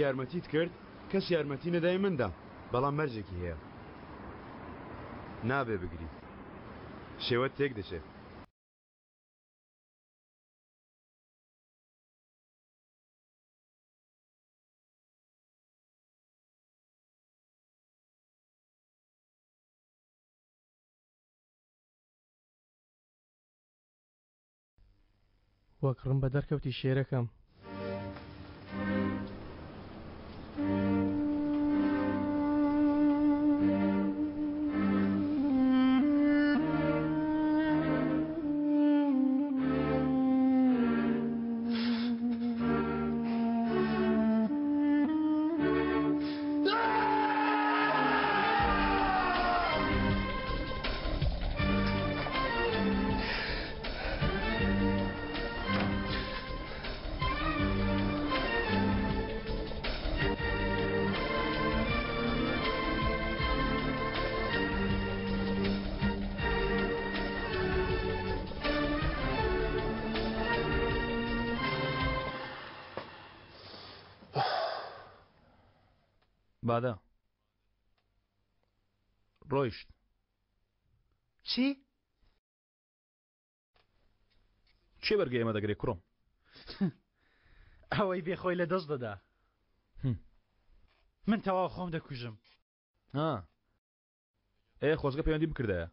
یارمەتیت کرد کەس یارمەتی نەدای مندا بەڵام مەرجێکی هەیە نابێ بگریت شێوەت تێک دەچێت وەک ڕم بە دەرکەوتی شێرەکەم بادە ڕۆیشت چی؟ چێ بەرگەی ئێمە دەگرێت کوڕم ئەوەی بێخۆی لە دەست دەدا من تەواو خۆم دەکوژم خۆزگە پەیوەندی بکردایە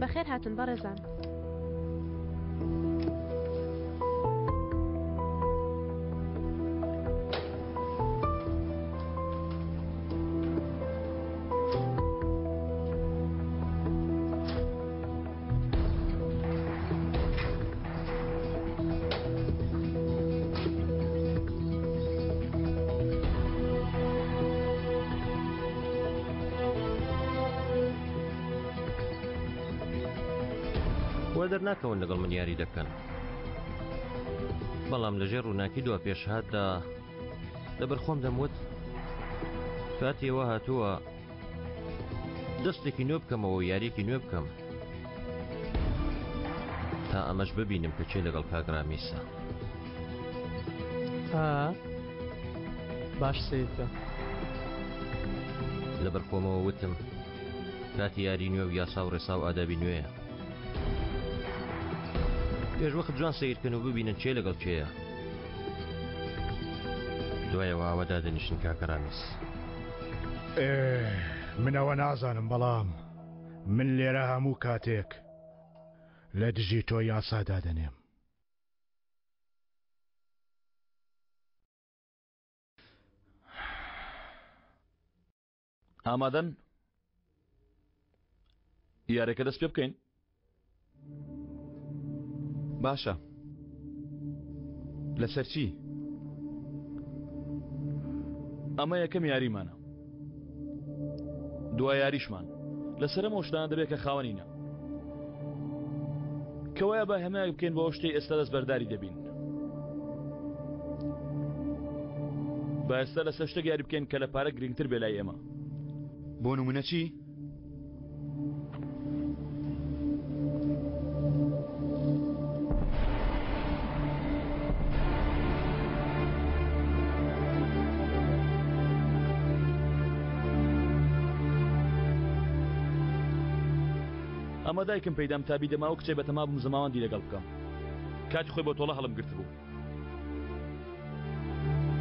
بەخێر هاتن بەڕێزان دەرناکەون لەگەڵ من یاری دەکەن بەڵام لەژێر ڕووناکی دووە پێشهاتدا لەبەر خۆم دەموت کاتێوە هاتووە دەستێکی نوێ بکەمەوە و یاریەکی نوێ بکەم تا ئەمەش ببینم کە چێ لەگەڵ کاگرامیسە باش سیدکە لەبەر خۆمەوە وتم کاتی یاری نوێ و یاسا و ڕێسا و ئادابی نوێیە پێش وەخت جوان سیرکەن و ببینن چێ لەگەڵ چێیە دوایەوە ئاوە دادەنیشن کاکەرامیس منەوە نازانم بەڵام من لێرە هەموو کاتێک لە دژی تۆ یاسا دادەنێم ئامادەن یارێکە دەست پێ بکەین باشە لەسەر چی؟ ئەمە یەکەم یاریمانە دوای یاریشمان لەسەرەمە شتانە دەبێت کە خاوەنینە کەوایە بە هەمایە بکەین بۆ شتەی ئێستا دەست بەرداری دەبین با ئێستا لەسەر شتێک یاری بکەین کە لە پارە گرنگتر بێ لای ئێمە بۆ نمونە چی؟ ئەمە دایکم پەیدام تابی دەما و کچێ بەتەما بم زەماوەندی لەگەڵ بکەم کاتی خۆی بۆ تۆڵە هەڵم گرت بوو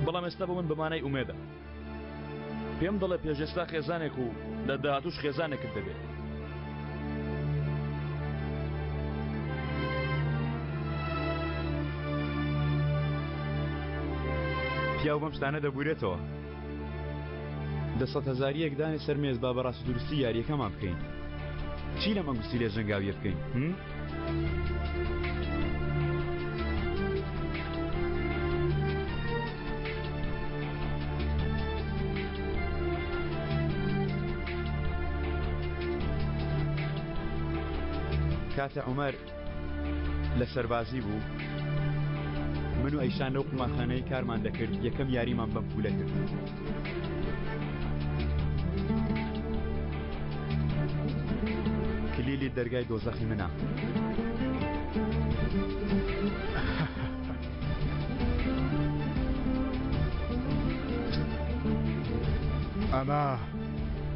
بەڵام ئێستا بۆ من بمانای ئومێدە پێم دەڵێ پێشێستا خێزانێک و لە داهاتوش خێزانێکت دەبێت پیاو بەم شتانە دەبورێتەوە 100,000 یەکدانی سەر مێز با بەڕاستی درستی یاریەکەمان بکەین چی لە مەنگوستی لێ ژەنگاویە بکەین کاتە عومەر لە سەربازی بوو من و ئەیشان لەو قوماخانەی کارمان دەکرد یەکەم یاریمان بەم پولە کرد. کلیلی دەرگای دۆزەخی منە.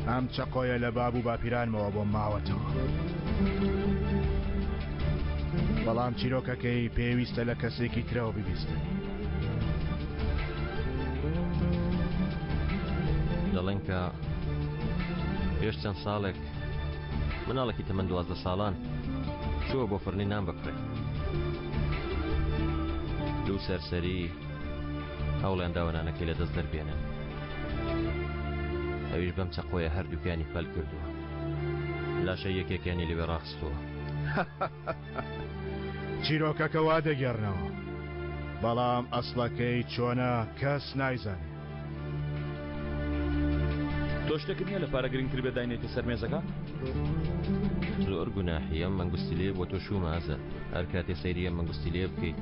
ئەم چەقۆیە لە باب و باپیرانمەوە بۆ ماوەتەوە، بەڵام چیرۆکەکەی پێویستە لە کەسێکی ترەوە ببیستن. دەڵێن کە پێش چەند ساڵێک مناڵێکی تەمەن 12 ساڵان چووە بۆ فڕنی نان بکڕێ. دوو سەرسەری هەوڵیان داوەنانەکەی لە دەست دەربێنن. ئەویش بەم چەقۆیە هەردووکانی پەل کردووە، لاشە یەکێکیانی لەوێ ڕاخستووە. چیرۆکەکە وا دەگەڕنەوە، بەڵام ئەسڵەکەی چۆنە کەس نایزانێت. تۆ شتێکت نییە لە پارە گرنگتر بێداینێتە سەر مێزەکە؟ زۆر گوناحی ئەم مەنگوستی لێ بۆ تۆ شومە ئازاد. هەر کاتێ سەیری ئەم مەنگوستی لێ بکەیت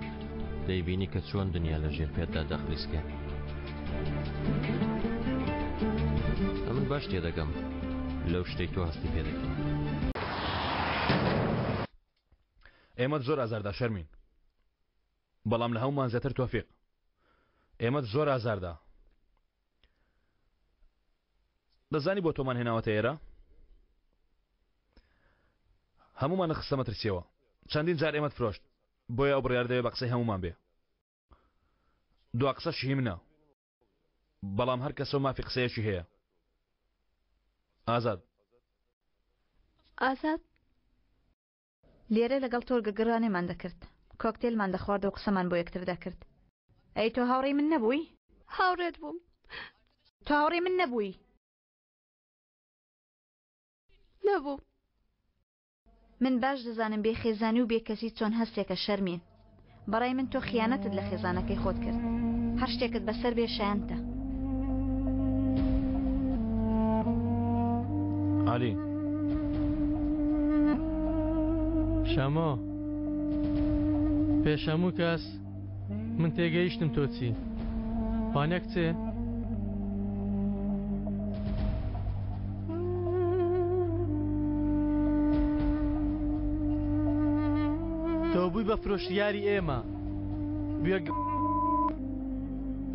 دەیبینی کە چۆن دنیا لە ژێر پێتدا دەخلیسکە. ئەمن باش تێدەگەم لەو شتێک تۆ هەستی پێ دەکەی. ئێمە زۆر ئازاردا شەرمین، بەڵام لە هەمومان زیاتر تۆفیق. ئێمە زۆر ئازاردا. دەزانی بۆ تۆمان هێناوەتە ئێرە؟ هەمومانە خستەمە ترسیەوە. چەندین جار ئێمەت فرۆشت، بۆیە ئەو بڕیار دەوێت بە قسەی هەمومان بێ. دوا قسەشی هی منە، بەڵام هەر کەسە مافی قسەیەکی هەیە. ئازاد لێرە لەگەڵ تۆ گەگەڕانێمان دەکرد، کۆکتێلمان دەخوارد و قسەمان بۆ یەکتر دەکرد. ئەی تۆ هاوڕێی من نەبووی؟ هاوڕێت بووم. تۆ هاوڕێی من نەبووی؟ نەبوو. من باش دەزانم بێ خێزانی و بێکەسی چۆن هەستێکە شەرمین. بەڕای من تۆ خیانەتت لە خێزانەکەی خۆت کرد. هەر شتێکت بەسەر بێ شایەنتە. عالی شەمۆ پێش هەموو کەس من تێگەیشتم تۆ چی وانە کچێ؟ تۆ بووی بە فرۆشیاری ئێمە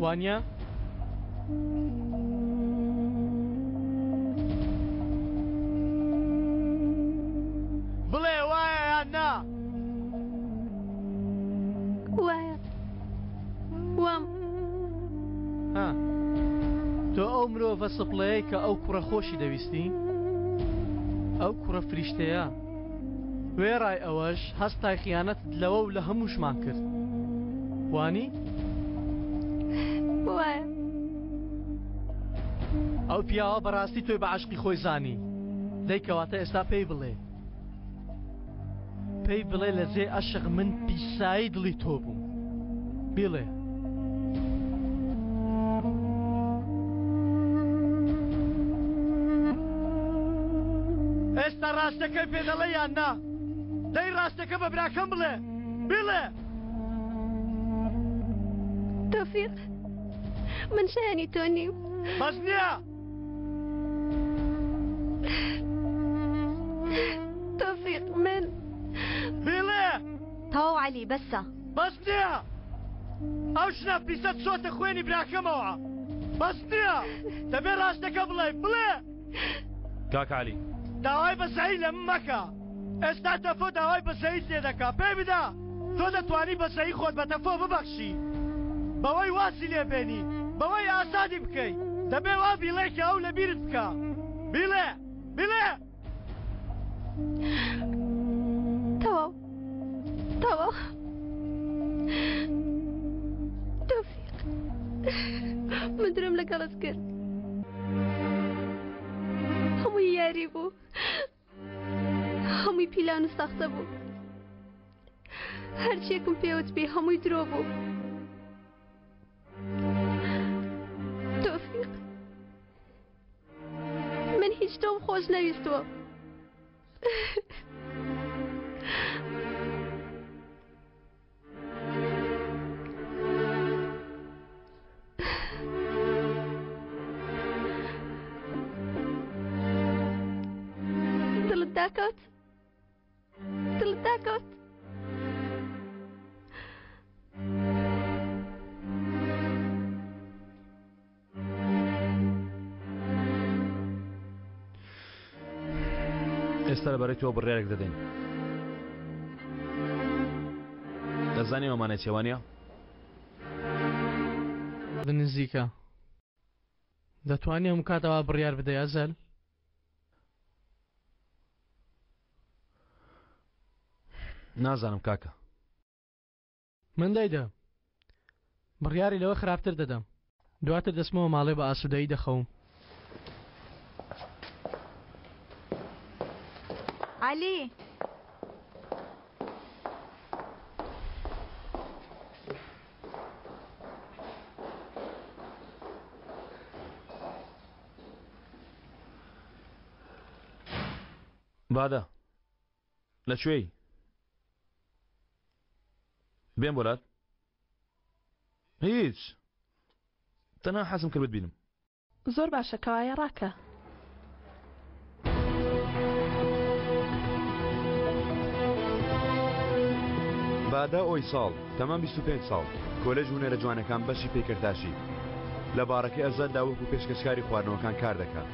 وانە؟ بڵێ وایە یان نا؟ وایە. وام. تۆ ئەو مرۆڤە سپڵەیە کە ئەو کوڕە خۆشی دەویستی؟ ئەو کوڕە فریشتەیە وێڕای ئەوەش هەستای خیانەت لەوە و لە هەمووشمان کرد. وانی؟ وایە. ئەو پیاوە بەڕاستی تۆی بە عاشقی خۆی زانی. دەیکەواتە ئێستا پێی بڵێ لە جێ عەشق من پیسایی دڵی تۆ بووم. بڵێ. ئێستا ڕاستەکەی پێ دەڵێ یان نا؟ دەی ڕاستەکە بە براکەم بڵێ. بڵێ. تۆفیق من شایانی تۆ نیم. بەس نییە. تۆفیق من. بڵێ. تەواو عەلی بەسە. بەس نییە. ئەو شنە پیسە چۆتە خوێنی براکەمەوە. بەس نییە. دەبێ ڕاستەکە بڵێ. بڵێ. کاک عالی داوای بەزایی لە من مەکە. ئێستا تەفۆ داوای بەزایی سێ دەکا. پێ بدا تۆ دەتوانی بەزایی خۆت بە تەفۆ ببەخشی، بەوەی واسی لێبێنی، بەوەی ئاسادی بکەی. دەبێ وا بیڵێکە ئەو لە بیرت بکە. بیڵێ. بیڵێ. تەواو. تۆفیق من درۆم لەگەڵت کرد. هەمووی یاری بوو، هەمووی پیلان و ساختە بوو. هەرچیەکم پێوت بێ هەمووی درۆ بوو. تۆفیق من هیچ تۆم خۆش نەویستووە. داکەوت دڵت داکەوت ئێستا لەبەرەی تۆ بڕیارێک دەدەین دەزانی ئەمانەی چێوانە نزیکە دەتوانێت هەموو کاتەوە بڕیار بدەی ئەزەل نازانم کاکە من دەیدە بڕیاری لەوە خراپتر دەدەم دواتر دەسمەوە ماڵێ بە ئاسوودەیی دەخەوم علی بادە لەکوێی بێن بۆلات هیچ تەنها حەزم کرد ببینم زۆر باشە کەوایە ڕاکە بادە ئۆی ساڵ تەمام 25 ساڵ کۆلێژ هونەرە جوانەکان بەشی پێکرداشی لە باڕەکەی ئەزاددا وەکو پێشکەشکاری خواردنەوەکان کار دەکات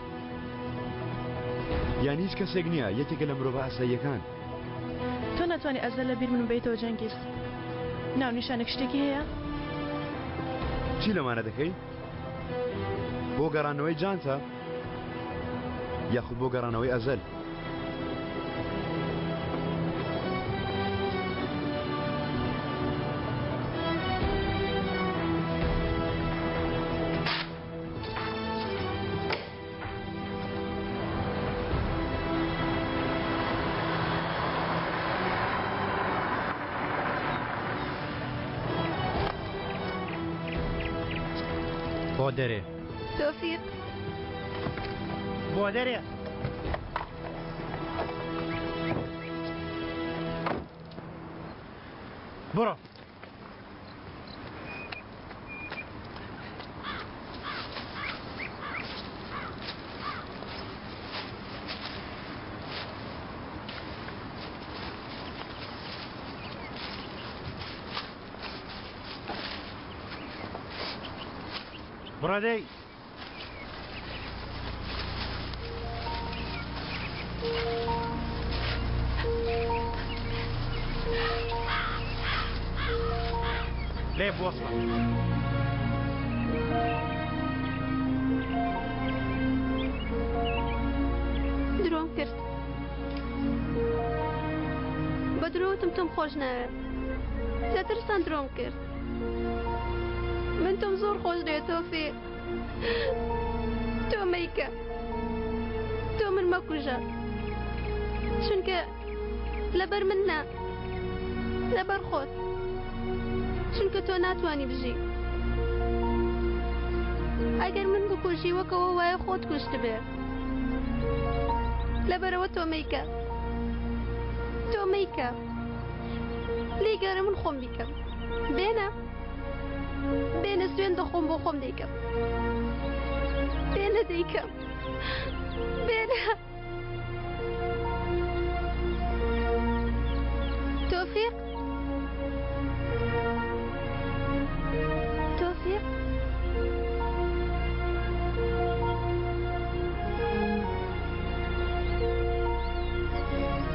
یان هیچ کەسێک نییە یەکێکە لە مرۆڤ ئاساییەکان تۆ ناتوانێت ئەزەل لە بیرمن بیتەوە جەنگیز ناو نیشانێک شتێکی هەیە چی لەمانە دەکەی بۆ گەڕانەوەی جانتە یاخود بۆ گەڕانەوەی ئەزەل بۆ دەرێ تۆفیق بۆ دەرێ بڕۆ بڕادەی لێ بوەستە درۆم کرد بە درۆوتم تۆم خۆش ناوێت دەترسان درۆم کرد من تۆم زۆر خۆش دێت تۆفیق تۆ مەیکە تۆ من مەکوژە چونکە لەبەر من نا لەبەر خۆت چونکە تۆ ناتوانی بژی ئەگەر من بکوژی وەکەوە وایە خۆت کوشت بێ لەبەرەوە تۆ مەیکە تۆ مەیکە لێی گەرە من خۆم بیکەم بێنە بێنە سوێن دەخۆم بۆ خۆم دەیکەم بێنە دەیکەم بێنە تۆفیق تۆفیق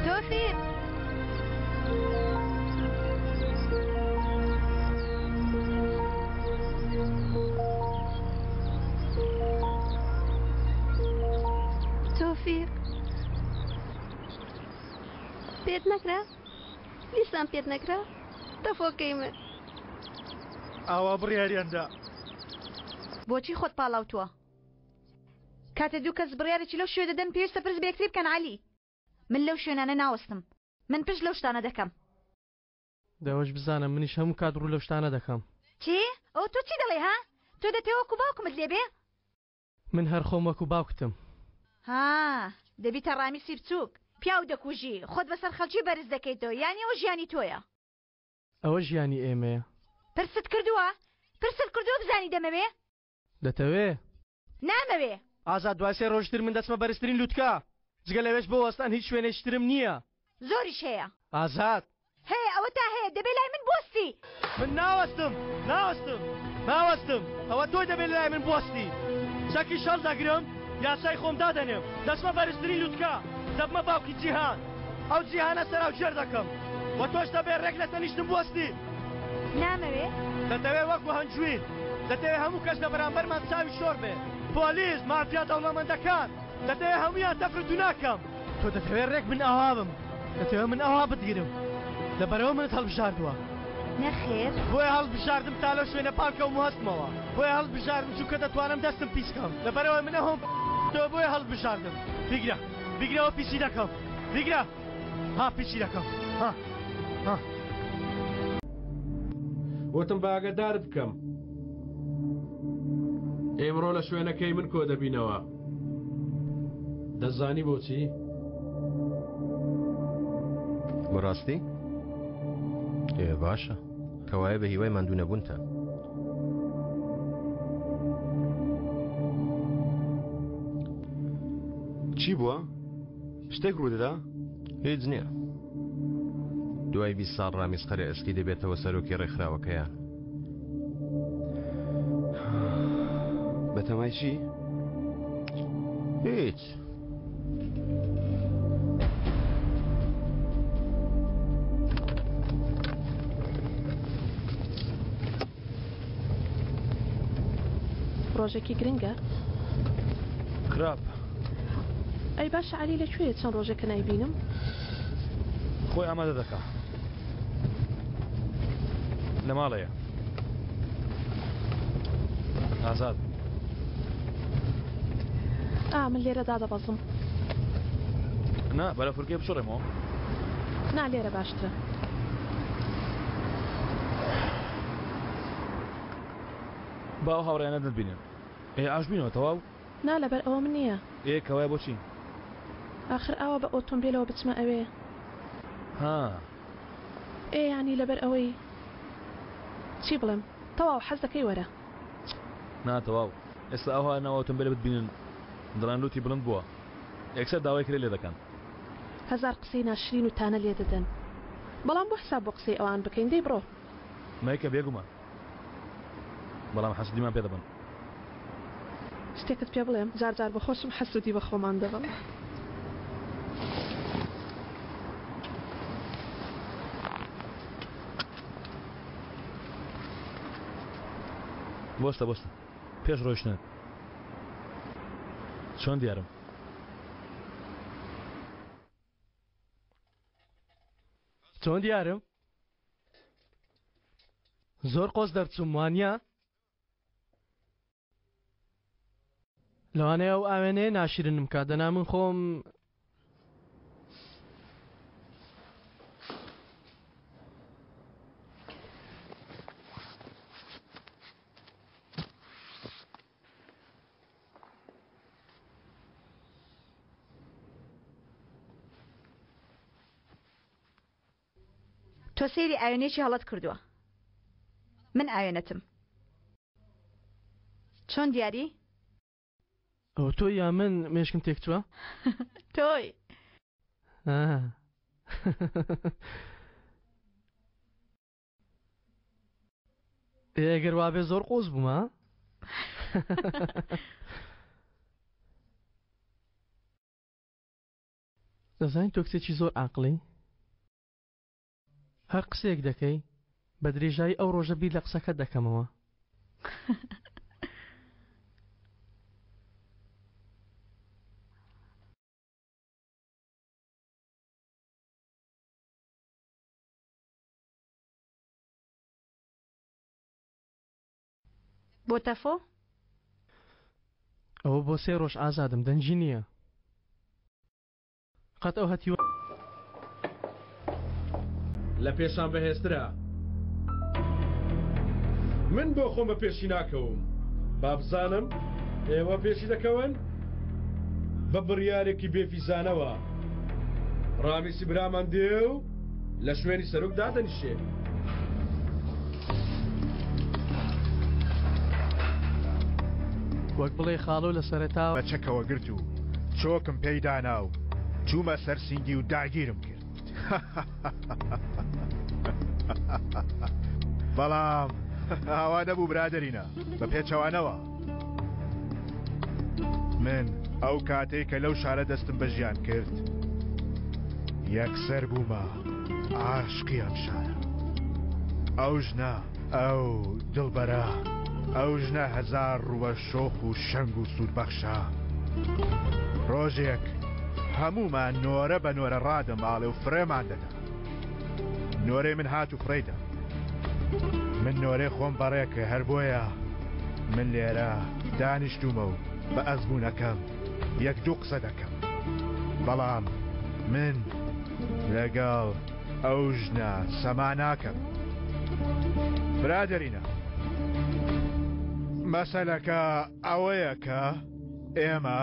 تۆفیق تۆفیق پێت نەکرا دیسان پێت نەکرا تەفۆکەی من ئاوا بڕیاریاندا بۆچی خۆت پاڵاوتووە کاتێ دوو کەس بڕیارێکی لەو شوێ دەدەن پێویستە پرس بە یەکتری بکەن عەلی من لەو شوێنانە ناوەستم من پشت لەو شتانە دەکەم دەوەش بزانم منیش هەموو کات ڕوو لەو شتانە دەکەم چی ئەو تۆ چی دەڵێ ها تۆ دەتەوە وەکو باوکمت لێبێ من هەر خۆم وەکو باوکتم ها دەبیتە ڕامیسی بچووک پیاو دەکوژی خۆت بەسەر خەڵکی بەرز دەکەیتەوە یانی ئەوە ژیانی تۆیە ئەوە ژیانی ئێمەیە پرست کردووە پرست کردووە بزانی دەمەوێ دەتەوێ نامەوێ ئازاد دوای سێ ڕۆژتر من دەچمە بەرزترین لووتکە جگە لەوێش بۆ وەستان هیچ شوێنێشترم نییە. زۆریش هەیە. ئازاد هەیە ئەوە تا هەیە دەبێ لای من بۆستی. من ناوەستم. ئەوە تۆی دەبێت لای من بۆستی. چەکی شەڵ دەگرم یاسای خۆم دادەنێم. دەچمە بەرزترین لوتکە. دەبمە باوکی جیهان. ئەو جیهانە سەراو ژێر دەکەم. وە تۆش دەبێت ڕێک لە تەنیشتم بۆستی. نامەوێ؟ دەتەوێت وەکو هەنجوین. دەتەوێت هەموو کەس لە بەرامبەرمان چاوی شۆر بێ. پۆلیس، مافیا دەوڵەمەندەکان. دەتەوێت هەمویان تەفرد و ناکەم. تۆ دەتەوێت ڕێک من ئاوا بم. دەتەوێت من ئاوا بتگیرم. لەبەرەوە منت هەڵبژاردووە. نەخێر. بۆیە هەڵبژاردم تا لەو شوێنە پارکەوم و هەستمەوە. بۆیە هەڵبژاردم چونکە دەتوانم دەستم پیسکەم. لەبەرەوە منە هۆم تۆ بۆیە هەڵبژاردم. بیگرەوە پیسی دەکەم. بیگرە. ها پیسی دەکەم. ها. وتم باگەدارت بکەم. ئێمڕۆ لە شوێنەکەی من کۆ دەبینەوە. دەزانی بۆچی؟ بەڕاستی؟ باشە کەوایە بە هیوای ماندوو نەبوونتە. چی بووە؟ شتێک ڕوودەدا؟ هیچ نییە. دوای 20 ساڵ ڕامیزقەرە ئەسکی دەبێتەوە سەرۆکی ڕێکخراوەکەیان. بەتەمای چی؟ هیچ. ڕۆژێکی گرنگە؟ خراپ. ئەی باشە عەلی لەکوێیە چەند ڕۆژێکە نایبینم؟ خۆی ئامادە دەکا. لە ماڵەیە. ئازاد. من لێرە دادەبەزم. نا بەرە فورکێ بچڕێمەوە. نا لێرە باشترە. باو هاوڕێیانە دەبینن. ئاشبینەوە تەواو؟ نا لەبەر ئەوە من نییە. کەوای بۆچی؟ آخر ئاوا بە ئۆتۆمبیلەوە بچمە ئەوێ. ها. ینی لەبەر ئەوەی چی بڵێم تەواو حەز دەکەی وەرە. نا تەواو ئێستا ئەوها ناوە ئۆتۆمبیلە بتبینن دڕانلوتی بڵند بووە. یەکسەر داوای کرێ لێ دەکەن. هەزار قسەی ناشرین و تانە لێ دەدەن. بەڵام بۆ حساب بۆ قسەی ئەوان بکەین دەی بڕۆ. مایکە بێگومان. بەڵام حەسودیمان پێ دەبن. شتێکت پێ بڵێم جار جار بە خۆشم حەسودی بە خۆمان دەبم. بۆستە پێش ڕۆیشتن چۆن دیارم؟ چۆن دیارم؟ زۆر قۆز دەرچوم وانە؟ لەوانەیە ئەو ئاوێنەیە ناشرنم کات دەنا من خۆم تۆ سەیری ئاوێنێکی هەڵەت کردووە. من ئاوێنەتم. چۆن دیاری؟ ئەو تۆ یا من مێشکم تێکچووە؟ تۆی. ئەگەر وابێ زۆر قۆز بوومە؟ دەزانین تۆ کچێکی زۆر عاقڵی؟ هەر قسێک دەکەی بە درێژایی ئەو ڕۆژە بیر لە قسەکەت دەکەمەوە. بۆ تەفۆ؟ ئەوە بۆ 3 ڕۆژ ئازادم دەنجی نییە. قەت ئەو هەتیوە لە پێشان بەهێزترە. من بۆ خۆم بە پێشی ناکەوم. با بزانم ئێوە پێشی دەکەون بە بڕیارێکی بێفیزانەوە. ڕامیسی برامان دێ و لە شوێنی سەرۆک دادەنیشێ. وەک بڵێ خاڵۆ لە سەرەتا بە چەکەوە گرت و چۆکم پێیدانا و چوومە سەر سینگی و داگیرم کرد بەڵام ئاوا نەبوو برادەرینە بە پێچەوانەوە من ئەو کاتێک کە لەو شارە دەستم بە ژیان کرد یەکسەر بوومە عاشقی ئەم شارە ئەو ژنە ئەو دڵبەرە ئەو ژنە هەزار ڕووە شۆخ و شەنگ و سوودبەخشە ڕۆژێک هەمومان نۆرە بە نۆرە ڕادەماڵێ و فرێمان دەدا نۆرەی من هات و فڕێدا من نۆرەی خۆم بەڕێکە هەر بۆیە من لێرە دانیشتومە و بە ئەزبوونەکەم یەک دوو قسە دەکەم بەڵام من لەگەڵ ئەو ژنە سەما ناکەم برادەرینە مەسەلەکە ئەوەیە کە ئێمە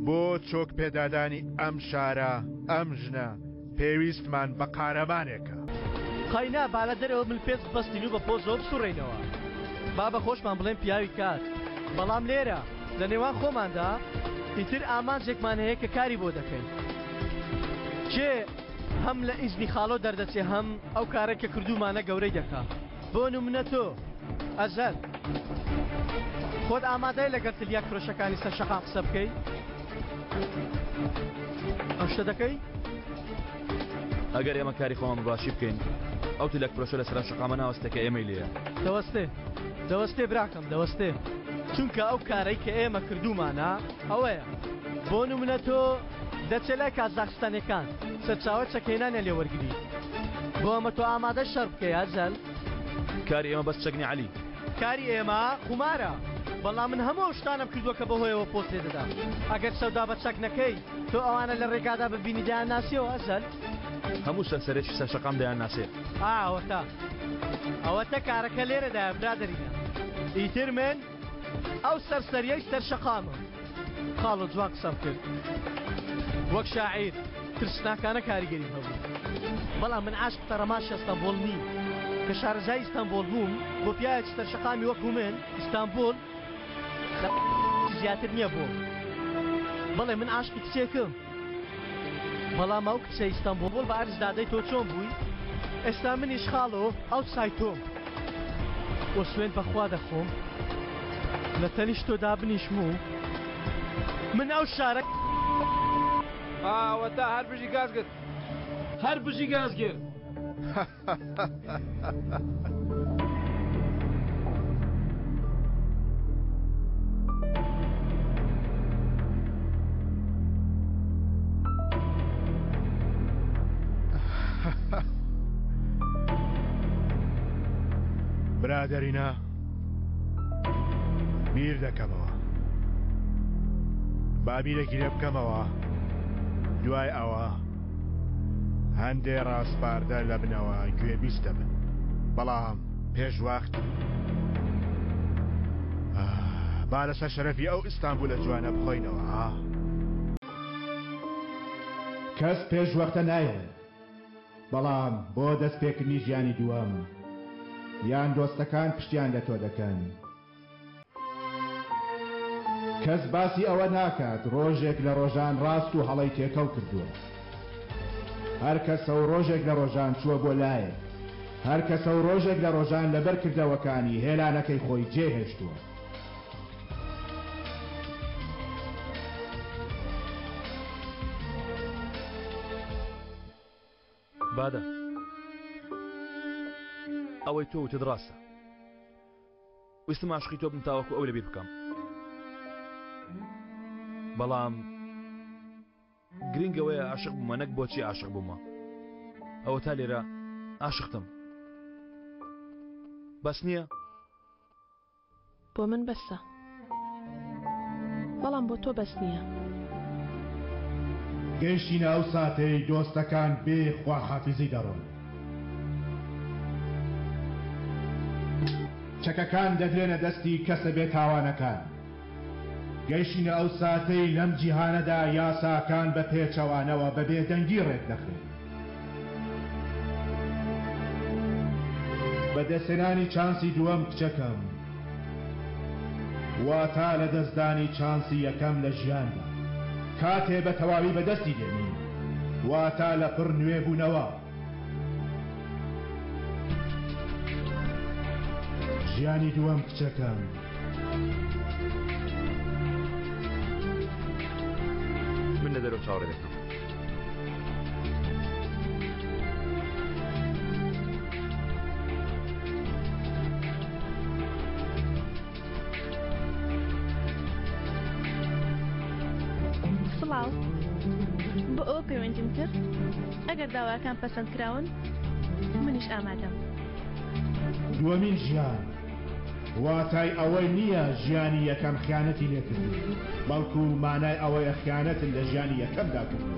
بۆ چۆک پێدادانی ئەم شارە ئەم ژنە پێویستمان بە قارەمانێکە قاینا بالە دەرەوە من پێست بەستین و بە پۆزۆ بسوڕێنەوە با بە خۆشمان بڵێن پیاوی کات بەڵام لێرە لە نێوان خۆماندا ئیتر ئامانجێکمان هەیە کە کاری بۆ دەکەین کێ هەم لە ئیزنی خاڵۆ دەردەچێ هەم ئەو کارێک کە کردومانە گەورەی دەکا بۆ نمونە تۆ ئەزەر خۆت ئامادەی لەگەر تلیاک فرۆشەکانی سەر شەقام قسە بکەی ئەو شتە دەکەی ئەگەر ئێمە کاری خۆمان باشی بکەین ئەو تلیاک فرۆشە لە سەر شەقامە ناوەستەکە ئێمەی لێیە دەوەستێ براکەم دەوەستێ چونکە ئەو کارەی کە ئێمە کردومانە ئەوەیە بۆ نمونە تۆ دەچێت لای کازاخستانیەکان سەرچاوە چەکێنانە لێوەرگری بۆ ئەمە تۆ ئامادە شەڕ بکەی ئەجەل کاری ئێمە بەس چەکنی عەلی کاری ئێمە قومارە بەڵام من هەموو شتانم کردووە کە بەهۆیەوە پۆست لێ دەدام ئەگەر سەودا بە چەک نەکەی تۆ ئەوانە لە ڕێگادا ببینی دایان ناسیەوە ئەجەل هەموو سەرسەرێکی سەر شەقام دەیان ناسێ ئەوەتە کارەکە لێرەدایە برادەرینە ئیتر من ئەو سەرسەریەی سەر شەقامە خاڵ و جوان قسەم کرد وەک شاعیر ترسناکانە کاریگەریم هەبوو بەڵام من عاشق تەڕەماش ئەستەمبۆڵ نیم کە شارەزای ئیستانبول بووم بۆ پیاوێکی سەر شەقامی وەکو من ئیستانبول زیاتر نییە بووم بەڵێ من عاشقی کچێکم بەڵام ئەو کچە ئیستانبول بە ئەرزدادەی تۆ چۆن بووی ئێستا منیش خاڵۆ ئەو سای تۆم بۆ سوێن بەخوا دەخۆم لە تەنیش تۆدا بنیشم و من ئەو شارە ئاوەتا هەر بژی گازگرت هەر بژی گازگرت برادەرینە بیر دەکەمەوە بابیرێکی لێ بکەمەوە دوای ئەوە هەندێ ڕاستپاردە لە بنەوە گوێبیستە من بەڵام پێش وەخت با لەسەر شەرەفی ئەو ئیستانبولە جوانە بخۆینەوە کەس پێش وەختە نایێت بەڵام بۆ دەستپێکردنی ژیانی دووەم یان دۆستەکان پشتیان لە تۆ دەکەن کەس باسی ئەوە ناکات ڕۆژێک لە ڕۆژان ڕاست و هەڵەی تێکەڵ کردووە هەر کەسە و ڕۆژێک لە ڕۆژان چووە بۆ لایە هەر کەسە و ڕۆژێک لە ڕۆژان لەبەر کردەوەکانی هێلانەکەی خۆی جێهێشتووە بادە ئەوەی تۆ وتت ڕاستە ویستم عاشقی تۆ بم تاوەکو ئەو لەبیر بکەم بەڵام گرنگەوەیە عاشق بوومە نەک بۆچی عاشق بوومە ئەوە تا لێرە عاشقتم بەس نییە بۆ من بەسە بەڵام بۆ تۆ بەس نییە گەیشتینە ئەو ساتەی دۆستەکان بێ خواحافیزی دەڕۆن چەکەکان دەدرێنە دەستی کەسە بێ تاوانەکان گەیشتینە ئەو ساتەی لەم جیهانەدا یاساکان بە پێچەوانەوە بە بێدەنگی ڕێک دەخرێن بەدەستێنانی چانسی دووەم کچەکەم واتە لە دەستدانی چانسی یەکەم لە ژیاندا کاتێ بە تەواوی بەدەستی دێنی واتە لە پڕ نوێ بوونەوە ژیانی دووەم کچەکەم من لە دەرەوە چاوەڕێ دەکەم سڵاو بۆ ئەوە پەیوەندیم کرد ئەگەر داواکان پەسەند کراون منیش ئامادەم دووەمین ژیان واتای ئەوەی نییە ژیانی یەکەم خیانەتی لێکردی بەڵکو مانای ئەوەیە خیانەتن لە ژیانی یەکەمدا کردو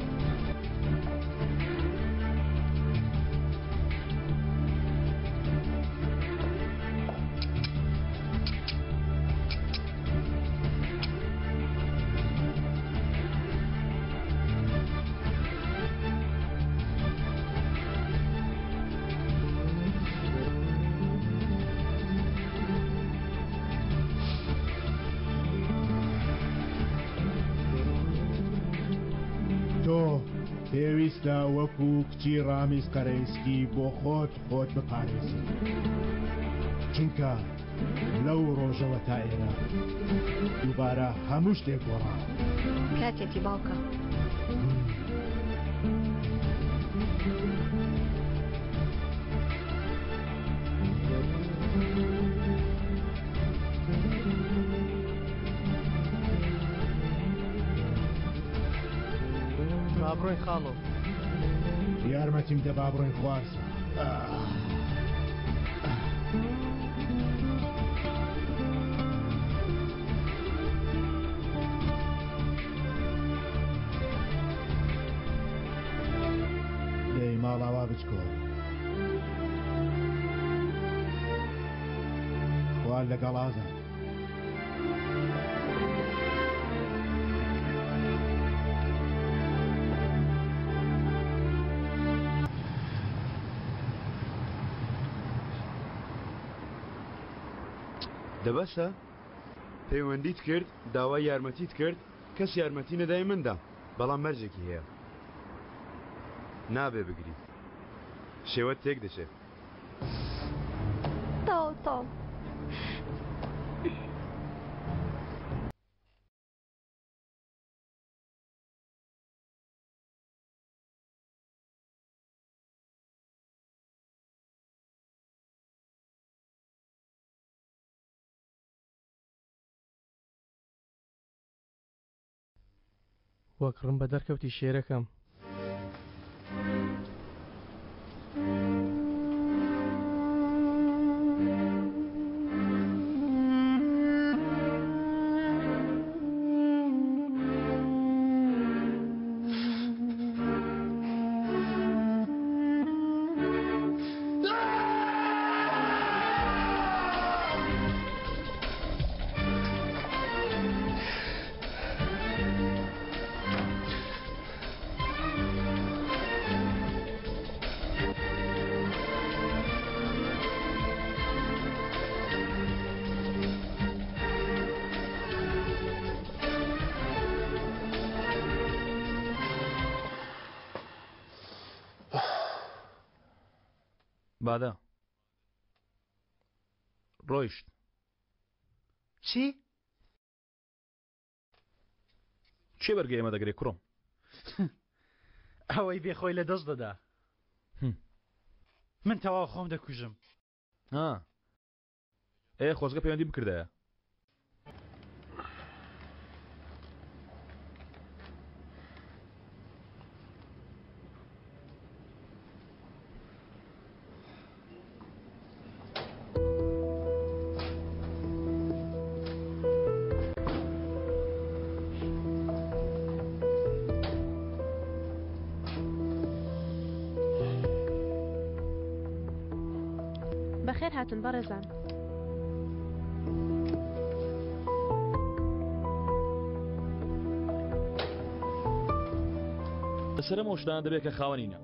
پێویستە وەکو کچی ڕامیز قەرەیسکی بۆ خۆت بپارێزی چونکە لەو ڕۆژەوە تا ئێرە دووبارە هەموو شتێک گۆڕا کاتێکی باوکە بابڕۆی خاڵۆ یارمەتیم دە بابڕۆین خوارزە دەی ماڵاوا بچکۆ خوار لەگەڵازە دەبەسە پەیوەندیت کرد داوای یارمەتیت کرد کەس یارمەتی نەدای مندا بەڵام مەرجێکی هەیە نابێ بگری شێوەت تێک دەچێت تاو وەک ڕم بە دەرکەوتی شێرەکەم بادە ڕۆیشت چی؟ چێ بەرگی ئێمە دەگرێت کوڕم ئەوەی بێخۆی لە دەست دەدا من تەواو خۆم دەکوژم خۆزگە پەیوەندی بکردایە بەخێر هاتون بەڕێزان لەسەرم ئەو شتانە دەبێت کە خاوەنینە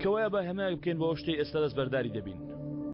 کەوایە بە هەمایە بکەین بۆ شتەی ئێستا دەست بەرداری دەبین